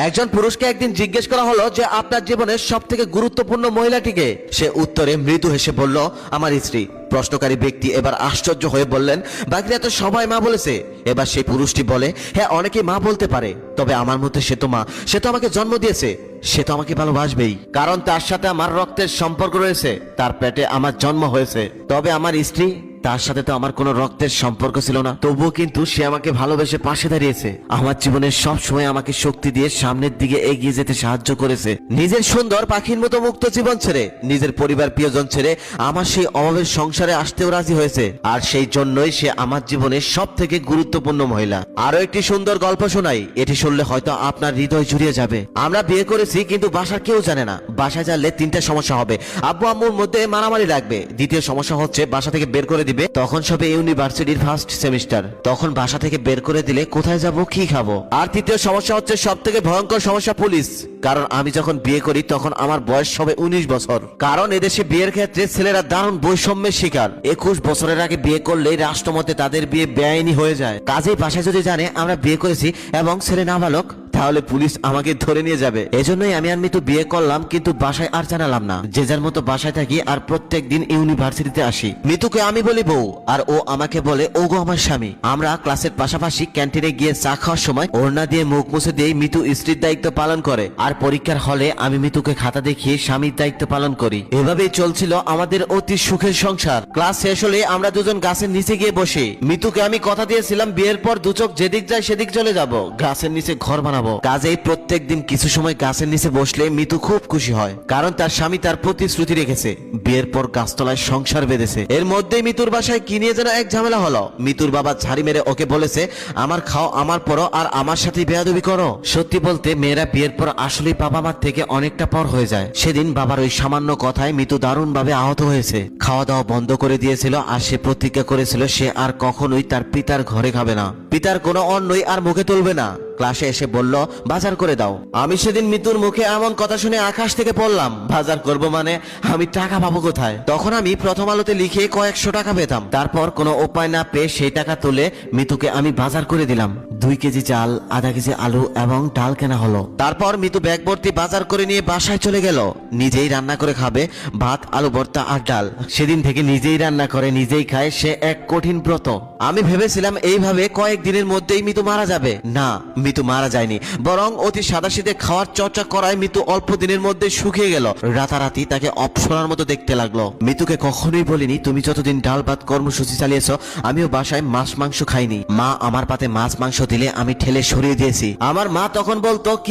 একজন পুরুষকে একদিন জিজ্ঞেস করা হলো যে আপনার জীবনের সব থেকে গুরুত্বপূর্ণ মহিলাটিকে। সে উত্তরে মৃদু হেসে বলল, আমার স্ত্রী। প্রশ্নকারী ব্যক্তি এবার আশ্চর্য হয়ে বললেন, বাকিরা তো সবাই মা বলেছে। এবার সেই পুরুষটি বলে, হ্যাঁ অনেকে মা বলতে পারে, তবে আমার মধ্যে সে তো মা। সে তো আমাকে জন্ম দিয়েছে, সে তো আমাকে ভালোবাসবেই, কারণ তার সাথে আমার রক্তের সম্পর্ক রয়েছে, তার পেটে আমার জন্ম হয়েছে। তবে আমার স্ত্রী, তার সাথে তো আমার কোনো রক্তের সম্পর্ক ছিল না, তবুও কিন্তু সে আমাকে ভালোবেসে পাশে দাঁড়িয়েছে। আমার জীবনের সব সময় আমাকে শক্তি দিয়ে সামনের দিকে এগিয়ে যেতে সাহায্য করেছে। নিজের সুন্দর পাখির মতো মুক্ত জীবন ছেড়ে, নিজের পরিবার প্রিয়জন ছেড়ে আমার সেই অভাবের সংসারে আসতেও রাজি হয়েছে। আর সেই জন্যই সে আমার জীবনের সব থেকে গুরুত্বপূর্ণ মহিলা। আরো একটি সুন্দর গল্প শোনাই, এটি শুনলে হয়তো আপনার হৃদয় জুড়িয়ে যাবে। আমরা বিয়ে করেছি কিন্তু বাসার কেউ জানে না। বাসায় জানলে তিনটা সমস্যা হবে। আব্বু আম্মুর মধ্যে মারামারি লাগবে। দ্বিতীয় সমস্যা হচ্ছে বাসা থেকে বের করে দিবে, তখন সবে ইউনিভার্সিটির ফার্স্ট সেমিস্টার, তখন বাসা থেকে বের করে দিলে কোথায় যাব কি খাবো। আর তৃতীয় সমস্যা হচ্ছে সব থেকে ভয়ঙ্কর সমস্যা, পুলিশ। কারণ আমি যখন বিয়ে করি তখন আমার বয়স সবে 19 বছর। কারণ এদেশে বিয়ের ক্ষেত্রে ছেলেরা দারুণ বৈষম্যের শিকার। 21 বছরের আগে বিয়ে করলেই রাষ্ট্রমতে তাদের বিয়ে বেআইনি হয়ে যায়। কাজেই বাসায় যদি জানে আমরা বিয়ে করেছি এবং ছেলে নাবালক, তাহলে পুলিশ আমাকে ধরে নিয়ে যাবে। এজন্যই আমি আর মিতু বিয়ে করলাম, কিন্তু বাসায় আর জানালাম না। যে যার মতো বাসায় থাকি আর প্রত্যেক দিন ইউনিভার্সিটিতে আসি। মিতুকে আমি বলি বউ, আর ও আমাকে বলে ওগো আমার স্বামী। আমরা ক্লাসের পাশাপাশি ক্যান্টিনে গিয়ে চা খাওয়ার সময় ওড়না দিয়ে মুখ মুছে দিয়ে মিতু স্ত্রীর দায়িত্ব পালন করে, আর পরীক্ষার হলে আমি মিতুকে খাতা দেখিয়ে স্বামীর দায়িত্ব পালন করি। এভাবেই চলছিল আমাদের অতি সুখের সংসার। ক্লাস শেষ হলে আমরা দুজন গাছের নিচে গিয়ে বসি। মিতুকে আমি কথা দিয়েছিলাম বিয়ের পর দু চোখ যেদিক যায় সেদিক চলে যাব, গাছের নিচে ঘর বানাবো। কাজেই প্রত্যেক দিন কিছু সময় গাছের নিচে বসলে মিতু খুব খুশি হয়, কারণ তার স্বামী তার প্রতিশ্রুতি রেখেছে। বিয়ের পর গাছতলায় সংসার বেঁধেছে। এর মধ্যেই মিতুর বাসায় কি নিয়ে যেন এক ঝামেলা হলো। মিতুর বাবা ঝাড়ি মেরে ওকে বলেছে, আমার খাও আমার পরো আর আমার সাথে বেয়াদবি করো। সত্যি বলতে মেয়েরা বিয়ের পর আসলেই বাবা মার থেকে অনেকটা পর হয়ে যায়। সেদিন বাবার ওই সামান্য কথায় মিতু দারুণ ভাবে আহত হয়েছে। খাওয়া দাওয়া বন্ধ করে দিয়েছিল, আর সে প্রতিজ্ঞা করেছিল সে আর কখনোই তার পিতার ঘরে খাবে না, পিতার কোনো অন্নই আর মুখে তুলবে না। ক্লাসে এসে বলল, বাজার করে দাও। আমি সেদিন মিতুর মুখে এমন কথা শুনে আকাশ থেকে পড়লাম, বাজার করব মানে আমি টাকা পাবো কোথায়? তখন আমি প্রথম আলোতে লিখে কয়েকশো টাকা পেতাম। তারপর কোনো উপায় না পেয়ে সেই টাকা তুলে মিতুকে আমি বাজার করে দিলাম। 2 কেজি চাল, আধা কেজি আলু এবং ডাল কেনা হলো। তারপর মিতু ব্যাগ ভর্তি বাজার করে নিয়ে বাসায় চলে গেল। নিজেই রান্না করে খাবে, ভাত, আলু ভর্তা আর ডাল। সেদিন থেকে নিজেই রান্না করে নিজেই খায় সে এক কঠিন ব্রত। আমি ভেবেছিলাম এইভাবে কয়েকদিনের মধ্যেই মিতু মারা যাবে। না, মিতু মারা যায়নি, বরং অতি সাদাসিধে খাওয়ার চর্চা করায় মিতু অল্প দিনের মধ্যে শুকিয়ে গেল। রাতারাতি তাকে অপসরার মতো দেখতে লাগলো। মিতুকে কখনোই বলিনি তুমি যতদিন ডাল ভাত কর্মসূচি চালিয়েছো আমিও বাসায় মাছ মাংস খাইনি। মা আমার পাতে মাছ মাংস দিলে আমি ঠেলে সরিয়ে দিয়েছি। আমার মা তখন বলতো, কি